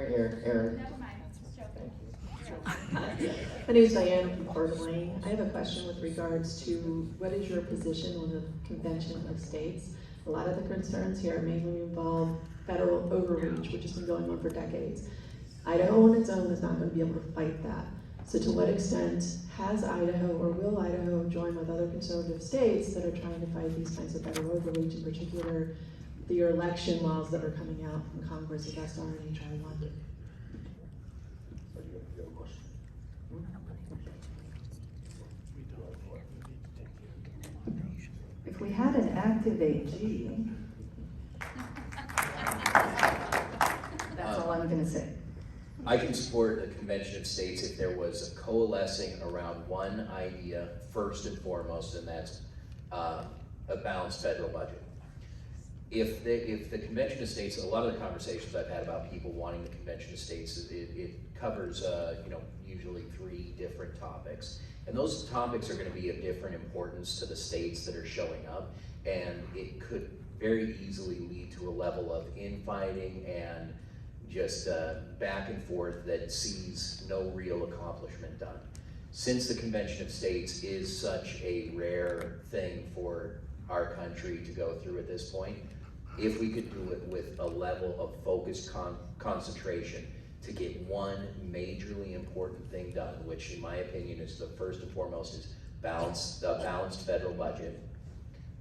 Right here, Aaron. Never mind, just joking. Thank you. My name is Diane from Coeur d'Alene. I have a question with regards to what is your position on the Convention of States? A lot of the concerns here mainly involve federal overreach, which has been going on for decades. Idaho on its own is not going to be able to fight that. So to what extent has Idaho or will Idaho join with other conservative states that are trying to fight these kinds of federal overreach, in particular your election laws that are coming out from Congress, the best R and HR one? If we had an active AG, that's all I'm gonna say. I can support a convention of states if there was a coalescing around one idea first and foremost, and that's a balanced federal budget. If the convention of states, a lot of the conversations I've had about people wanting the convention of states, it covers usually 3 different topics, and those topics are going to be of different importance to the states that are showing up, and it could very easily lead to a level of infighting and just back and forth that sees no real accomplishment done. Since the Convention of States is such a rare thing for our country to go through at this point, if we could do it with a level of focused concentration to get one majorly important thing done, which in my opinion is the first and foremost is a balanced federal budget,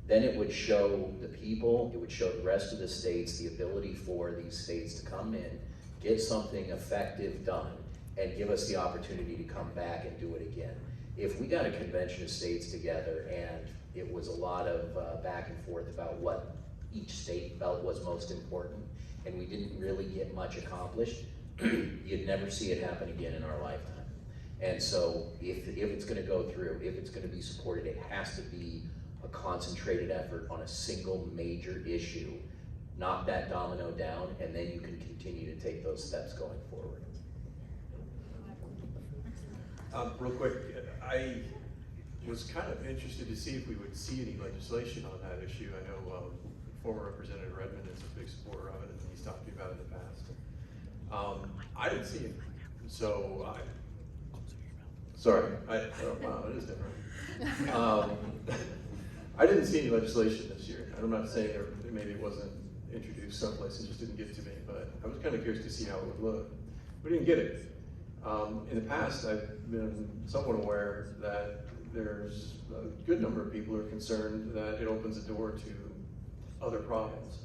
then it would show the people, it would show the rest of the states the ability for these states to come in, get something effective done, and give us the opportunity to come back and do it again. If we got a convention of states together and it was a lot of back and forth about what each state felt was most important, and we didn't really get much accomplished, you'd never see it happen again in our lifetime. And so if it's gonna go through, if it's gonna be supported, it has to be a concentrated effort on a single major issue, knock that domino down, and then you can continue to take those steps going forward. Real quick, I was kind of interested to see if we would see any legislation on that issue. I know former Representative Redmond is a big supporter of it, and he's talked to me about it in the past. I didn't see it, so wow, it is different. I didn't see any legislation this year. I'm not saying maybe it wasn't introduced someplace and just didn't get to me, but I was kind of curious to see how it would look. We didn't get it. In the past, I've been somewhat aware that there's a good number of people who are concerned that it opens the door to other problems.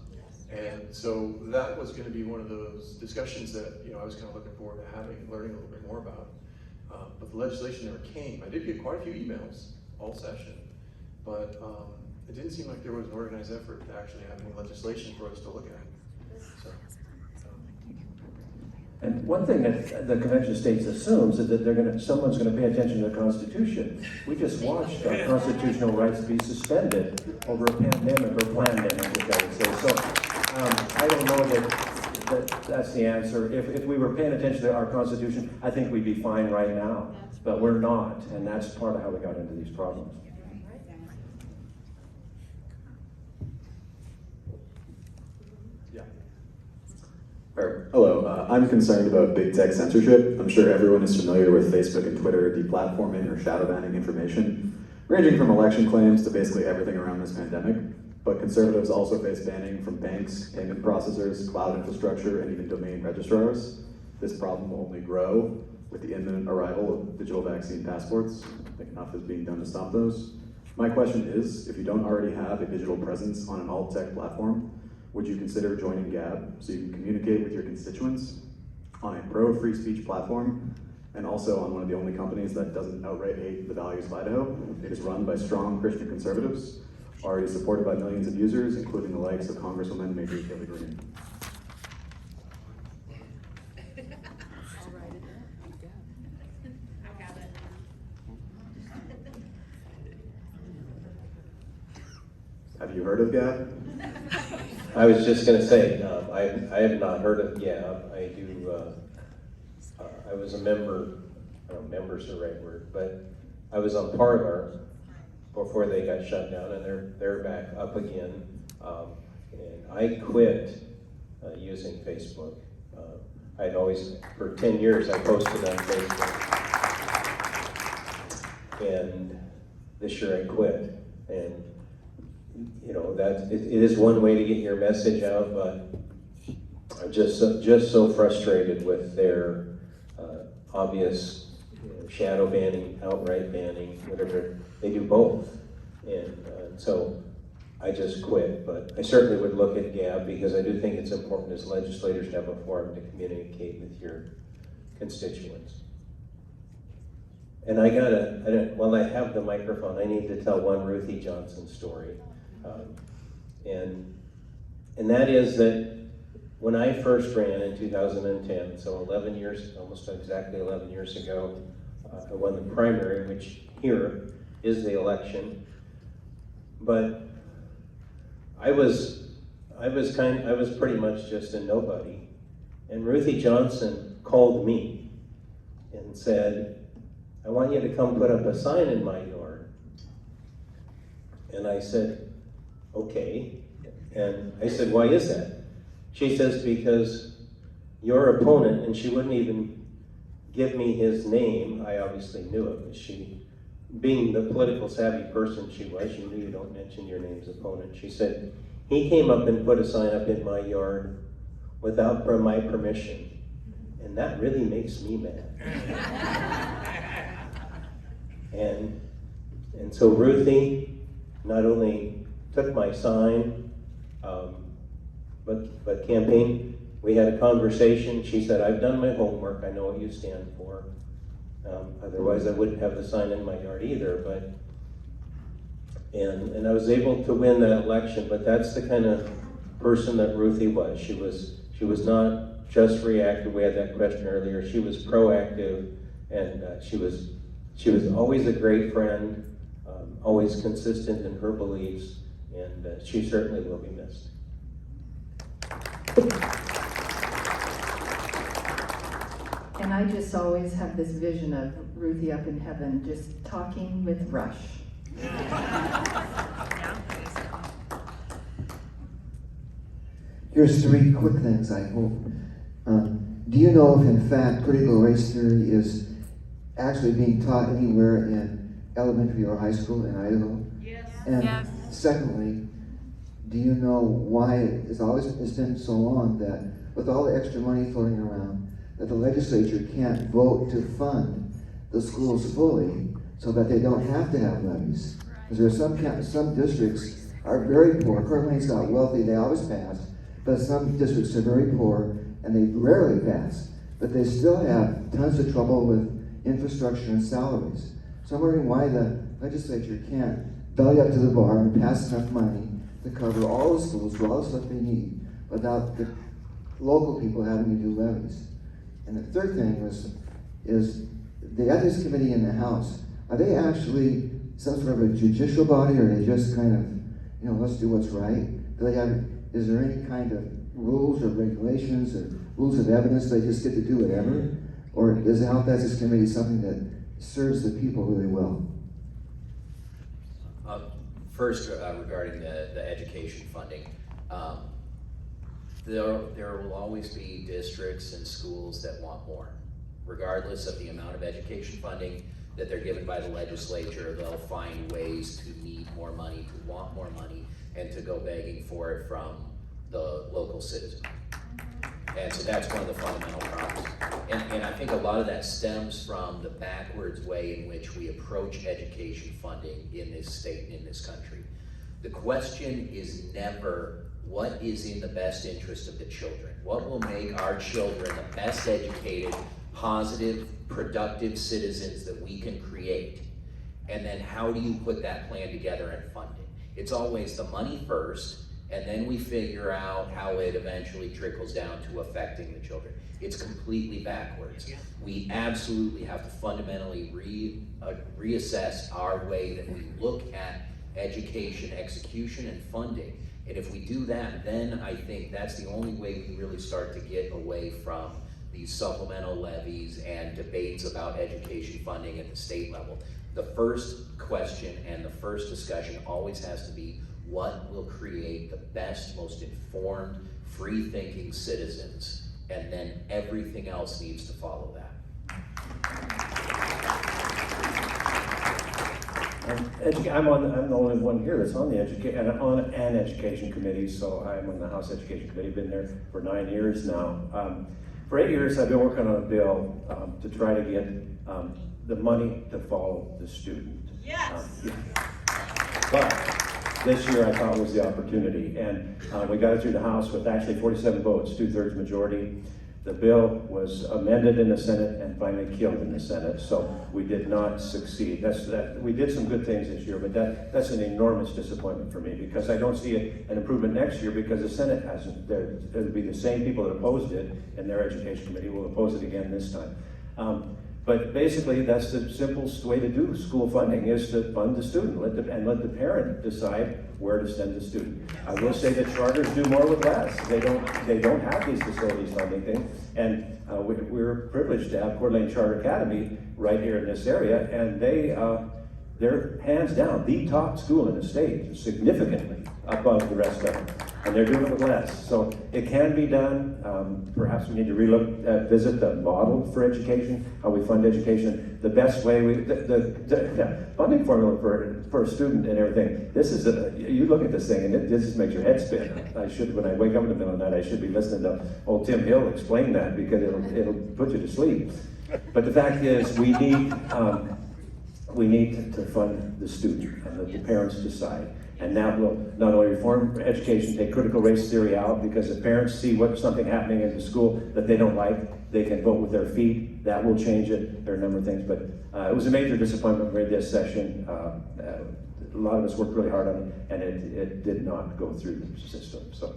And so that was going to be one of those discussions that I was kind of looking forward to having and learning a little bit more about. But the legislation never came. I did get quite a few emails all session, but it didn't seem like there was an organized effort to actually have any legislation for us to look at. So. And one thing that the Convention of States assumes is that someone's going to pay attention to the Constitution. We just watched our constitutional rights be suspended over a pandemic or pandemic, which I would say. So I don't know that's the answer. If we were paying attention to our Constitution, I think we'd be fine right now. But we're not, and that's part of how we got into these problems. Hello, I'm concerned about big tech censorship. I'm sure everyone is familiar with Facebook and Twitter deplatforming or shadow banning information, ranging from election claims to basically everything around this pandemic. But conservatives also face banning from banks, payment processors, cloud infrastructure, and even domain registrars. This problem will only grow with the imminent arrival of digital vaccine passports. I think enough is being done to stop those. My question is, if you don't already have a digital presence on an alt-tech platform, would you consider joining Gab so you can communicate with your constituents on a pro-free speech platform and also on one of the only companies that doesn't outright hate the values of Idaho? It is run by strong Christian conservatives, already supported by millions of users, including the likes of Congresswoman Major Kelly Green. Have you heard of Gab? I was just going to say, I have not heard of Gab. I do, I was a member, I don't know, member's the right word, but I was on Parler before they got shut down, and they're back up again. And I quit using Facebook. I'd always, for 10 years, I posted on Facebook. And this year I quit. And, you know, it is one way to get your message out, but I'm just so frustrated with their obvious shadow banning, outright banning, whatever. They do both. And so I just quit. But I certainly would look at GAB because I do think it's important as legislators to have a forum to communicate with your constituents. And while I have the microphone, I need to tell one Ruthie Johnson story. And that is that when I first ran in 2010, so 11 years, almost exactly 11 years ago, I won the primary, which here is the election. But I was pretty much just a nobody. And Ruthie Johnson called me and said, I want you to come put up a sign in my yard. And I said, okay. And I said, why is that? She says, because your opponent, and she wouldn't even give me his name, I obviously knew it, but she, being the political savvy person she was, she knew you don't mention your name's opponent. She said, he came up and put a sign up in my yard without my permission. And that really makes me mad. And so Ruthie not only took my sign, but campaign, we had a conversation. She said, I've done my homework, I know what you stand for. Otherwise I wouldn't have the sign in my yard either, and I was able to win that election, but that's the kind of person that Ruthie was. She was not just reactive, we had that question earlier, she was proactive, and she was always a great friend, always consistent in her beliefs, and she certainly will be missed. And I just always have this vision of Ruthie up in heaven, just talking with Rush. Here's three quick things, I hope. Do you know if, in fact, critical race theory is actually being taught anywhere in elementary or high school in Idaho? Yes. And secondly, do you know why it's been so long that with all the extra money floating around, that the legislature can't vote to fund the schools fully so that they don't have to have levies? Because there are some districts are very poor. Kootenai's not wealthy, they always pass, but some districts are very poor and they rarely pass, but they still have tons of trouble with infrastructure and salaries. So I'm wondering why the legislature can't belly up to the bar and pass enough money to cover all the schools for all the stuff they need without the local people having to do levies. And the third thing is the Ethics Committee in the House, are they actually some sort of a judicial body, or are they just kind of, let's do what's right? Is there any kind of rules or regulations or rules of evidence they just get to do whatever? Or is the Health Ethics Committee something that serves the people really well? First, regarding the education funding, there will always be districts and schools that want more. Regardless of the amount of education funding that they're given by the legislature, they'll find ways to need more money, to want more money, and to go begging for it from the local citizen. And so that's one of the fundamental problems. And I think a lot of that stems from the backwards way in which we approach education funding in this state and in this country. The question is never what is in the best interest of the children. What will make our children the best educated, positive, productive citizens that we can create? And then how do you put that plan together and fund it? It's always the money first, and then we figure out how it eventually trickles down to affecting the children. It's completely backwards. We absolutely have to fundamentally reassess our way that we look at education, execution, and funding. And if we do that, then I think that's the only way we really start to get away from these supplemental levies and debates about education funding at the state level. The first question and the first discussion always has to be what will create the best, most informed, free-thinking citizens and then everything else needs to follow that. I'm the only one here that's on on an education committee, so I'm on the House Education Committee, been there for 9 years now. For 8 years, I've been working on a bill to try to get the money to follow the student. Yes. But this year I thought was the opportunity, and we got it through the House with actually 47 votes, 2/3 majority. The bill was amended in the Senate and finally killed in the Senate, so we did not succeed. We did some good things this year, but that's an enormous disappointment for me, because I don't see an improvement next year, because the Senate hasn't. It'll be the same people that opposed it in their Education Committee will oppose it again this time. But basically, that's the simplest way to do school funding, is to fund the student, let the parent decide where to send the student. I will say that charters do more with less. They don't have these facilities funding things, and we're privileged to have Coeur d'Alene Charter Academy right here in this area, and they're hands down the top school in the state, significantly above the rest of them, and they're doing it with less. So it can be done. Perhaps we need to visit the model for education, how we fund education. The best way, the funding formula for a student and everything. This is you look at this thing and this just makes your head spin. When I wake up in the middle of the night, I should be listening to old Tim Hill explain that, because it'll put you to sleep. But the fact is, we need to fund the student and let the parents decide. And that will not only reform education, take critical race theory out, because if parents see something happening in the school that they don't like, they can vote with their feet. That will change it. There are a number of things, but it was a major disappointment for this session. A lot of us worked really hard on it, and it did not go through the system. So,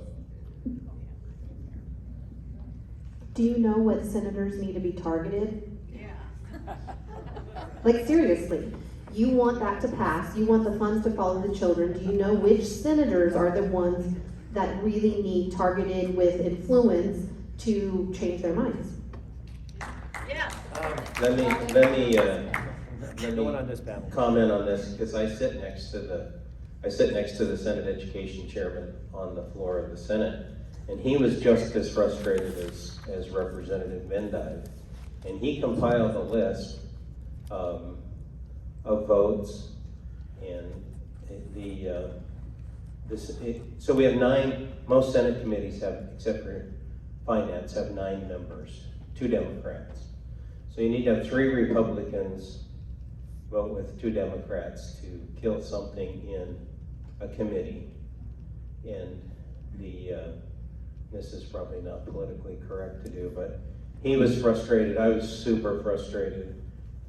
do you know what senators need to be targeted? Yeah. Like, seriously. You want that to pass, you want the funds to follow the children. Do you know which senators are the ones that really need targeted with influence to change their minds? Yeah. Let me on this panel. comment on this, because I sit next to the Senate Education Chairman on the floor of the Senate, and he was just as frustrated as Representative Mendive, and he compiled a list of votes, and so we have 9. Most Senate committees have, except for Finance, have 9 members, 2 Democrats. So you need to have 3 Republicans vote with 2 Democrats to kill something in a committee. And this is probably not politically correct to do, but he was frustrated. I was super frustrated,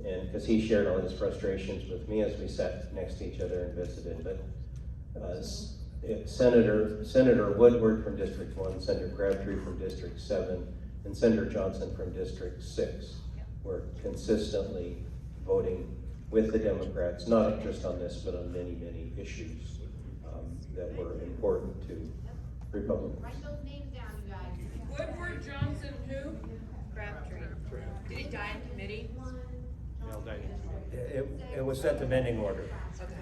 and because he shared all his frustrations with me as we sat next to each other and visited. But Senator Woodward from District 1, Senator Crabtree from District 7, and Senator Johnson from District 6 were consistently voting with the Democrats, not just on this, but on many, many issues that were important to Republicans. Write those names down, you guys. Woodward, Johnson, who? Crabtree. Did he die in committee? It was sent to mending order, Okay.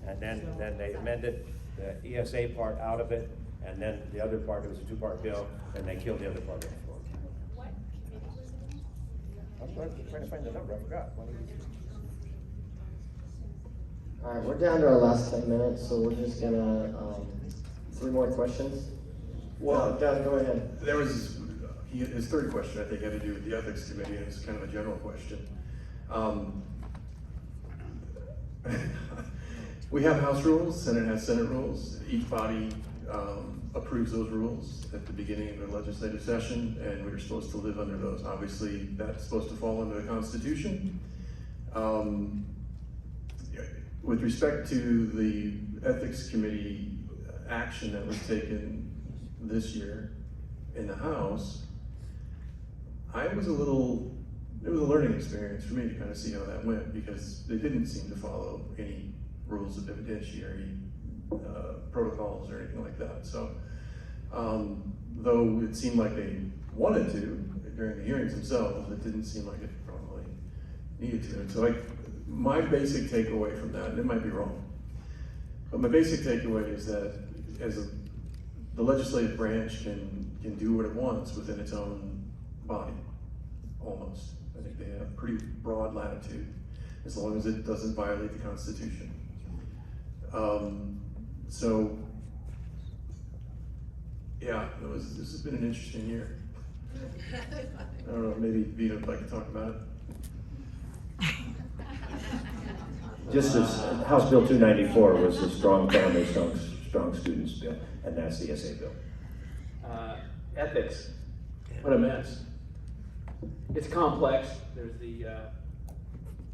and then they amended the ESA part out of it, and then the other part, it was a 2-part bill, and they killed the other part of the floor. What committee was it? I'm trying to find the number, I forgot. All right, we're down to our last 10 minutes, so we're just gonna, 3 more questions. Well, Doug, go ahead. there was his third question, I think, had to do with the Ethics Committee, and it's kind of a general question. We have House rules, Senate has Senate rules. Each body approves those rules at the beginning of the legislative session, and we're supposed to live under those. Obviously, that's supposed to fall under the Constitution. With respect to the Ethics Committee action that was taken this year in the House, it was a learning experience for me to kind of see how that went, because they didn't seem to follow any rules of evidentiary protocols or anything like that. So, though it seemed like they wanted to during the hearings themselves, it didn't seem like it probably needed to. And so my basic takeaway from that, and it might be wrong, but my basic takeaway is that the legislative branch can can do what it wants within its own body, almost. I think they have pretty broad latitude, as long as it doesn't violate the Constitution. So, yeah, this has been an interesting year. I don't know, maybe Vito would like to talk about it. Just as House Bill 294 was the strong family, strong students bill, and that's the SA bill. Ethics, what a mess. It's complex. There's the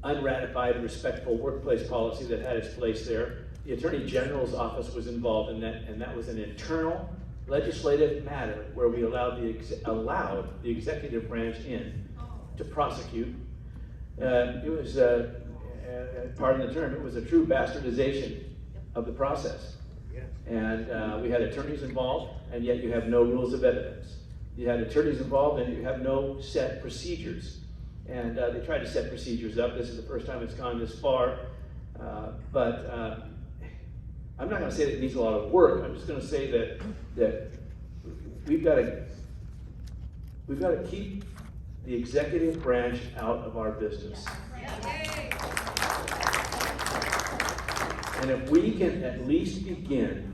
unratified respectful workplace policy that had its place there. The Attorney General's office was involved in that, and that was an internal legislative matter where we allowed the executive branch in to prosecute. It was, pardon the term, it was a true bastardization of the process. And we had attorneys involved, and yet you have no rules of evidence. You had attorneys involved, and you have no set procedures. And they tried to set procedures up. This is the first time it's gone this far. But I'm not going to say that it needs a lot of work. I'm just going to say that we've got to keep the executive branch out of our business. And if we can at least begin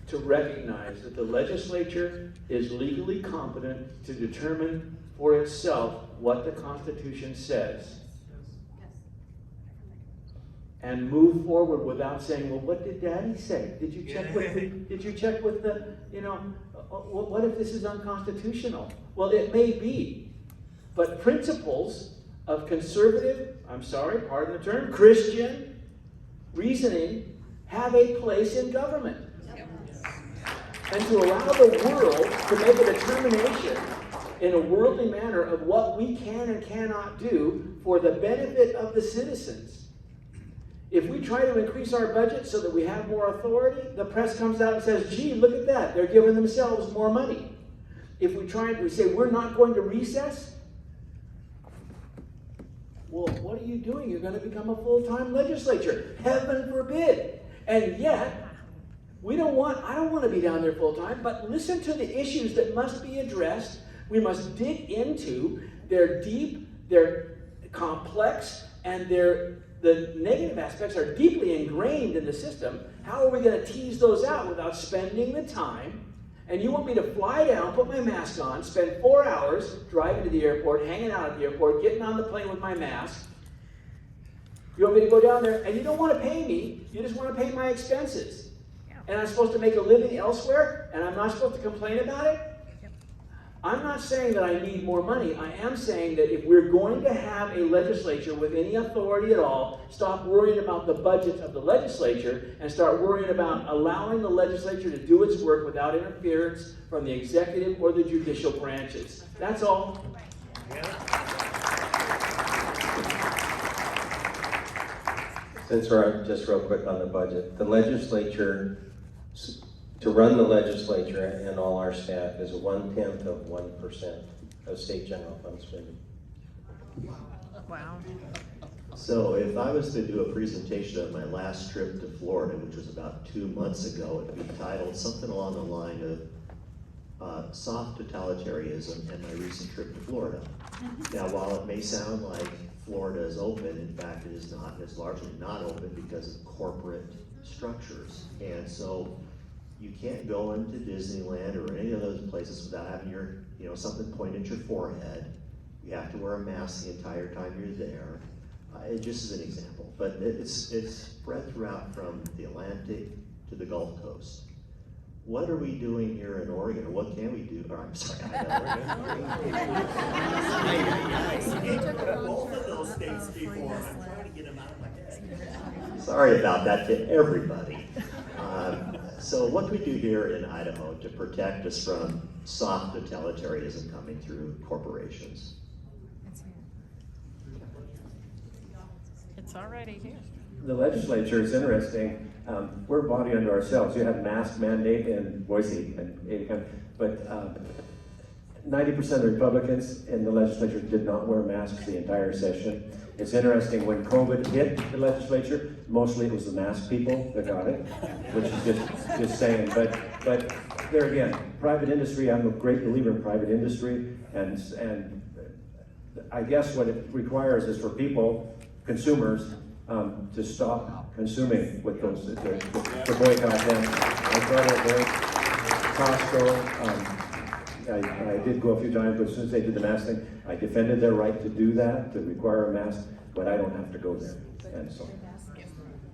to recognize that the legislature is legally competent to determine for itself what the Constitution says, and move forward without saying, well, what did Daddy say? Did you check with the, you know, what if this is unconstitutional? Well, it may be, but principles of conservative, I'm sorry, pardon the term, Christian reasoning have a place in government. And to allow the world to make a determination in a worldly manner of what we can and cannot do for the benefit of the citizens. If we try to increase our budget so that we have more authority, the press comes out and says, gee, look at that, they're giving themselves more money. If we say we're not going to recess, well, what are you doing? You're going to become a full-time legislature. Heaven forbid. And yet, I don't want to be down there full-time, but listen to the issues that must be addressed. We must dig into their deep, their complex, and the negative aspects are deeply ingrained in the system. How are we going to tease those out without spending the time? And you want me to fly down, put my mask on, spend 4 hours driving to the airport, hanging out at the airport, getting on the plane with my mask. You want me to go down there, and you don't want to pay me, you just want to pay my expenses. And I'm supposed to make a living elsewhere, and I'm not supposed to complain about it? I'm not saying that I need more money. I am saying that if we're going to have a legislature with any authority at all, stop worrying about the budget of the legislature and start worrying about allowing the legislature to do its work without interference from the executive or the judicial branches. That's all. Since we're just real quick on the budget, the legislature, to run the legislature and all our staff is 1/10 of 1% of state general fund spending. Wow. So if I was to do a presentation of my last trip to Florida, which was about 2 months ago, it would be titled something along the line of soft totalitarianism and my recent trip to Florida. Now, while it may sound like Florida is open, in fact it is not. It's largely not open because of corporate structures. And so you can't go into Disneyland or any of those places without having your, something pointed at your forehead. You have to wear a mask the entire time you're there. It just is an example, but it's spread throughout from the Atlantic to the Gulf Coast. What are we doing here in Oregon, or what can we do? Or I'm sorry, Both of those states before. I'm trying to get them out of my head. Sorry about that to everybody. So what can we do here in Idaho to protect us from soft totalitarianism coming through corporations? It's already here. The legislature is interesting. We're a body unto ourselves. You have mask mandate in Boise, but 90% of the Republicans in the legislature did not wear masks the entire session. It's interesting, when COVID hit the legislature, mostly it was the mask people that got it, which is just saying. But there again, private industry, I'm a great believer in private industry, and I guess what it requires is for people, consumers, to stop consuming with those, to boycott them. I try to avoid Costco. I did go a few times, but as soon as they did the mask thing, I defended their right to do that, to require a mask, but I don't have to go there. And so,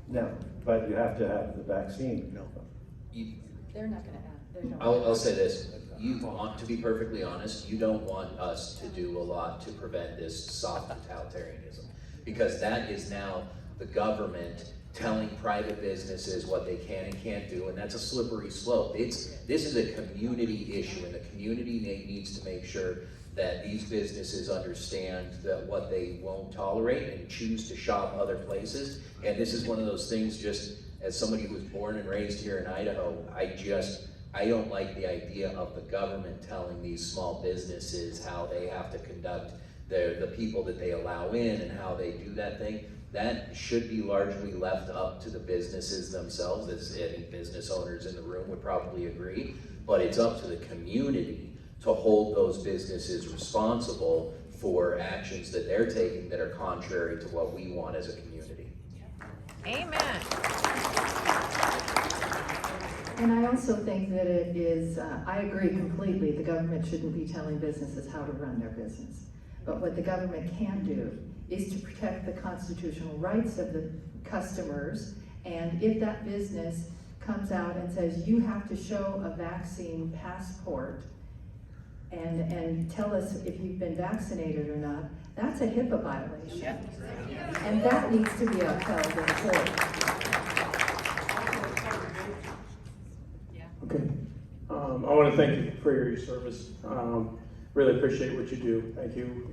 no, but you have to have the vaccine. They're not gonna have, I'll say this, you want, to be perfectly honest, you don't want us to do a lot to prevent this soft totalitarianism. Because that is now the government telling private businesses what they can and can't do, and that's a slippery slope. This is a community issue, and the community needs to make sure that these businesses understand that what they won't tolerate and choose to shop other places. And this is one of those things, just as somebody who was born and raised here in Idaho, I don't like the idea of the government telling these small businesses how they have to conduct the people that they allow in and how they do that thing. That should be largely left up to the businesses themselves, as any business owners in the room would probably agree, but it's up to the community to hold those businesses responsible for actions that they're taking that are contrary to what we want as a community. Amen. And I also think that it is, I agree completely, the government shouldn't be telling businesses how to run their business. But what the government can do is to protect the constitutional rights of the customers. And if that business comes out and says, you have to show a vaccine passport and tell us if you've been vaccinated or not, that's a HIPAA violation. And that needs to be upheld in court. Okay. I want to thank you for your service. Really appreciate what you do. Thank you.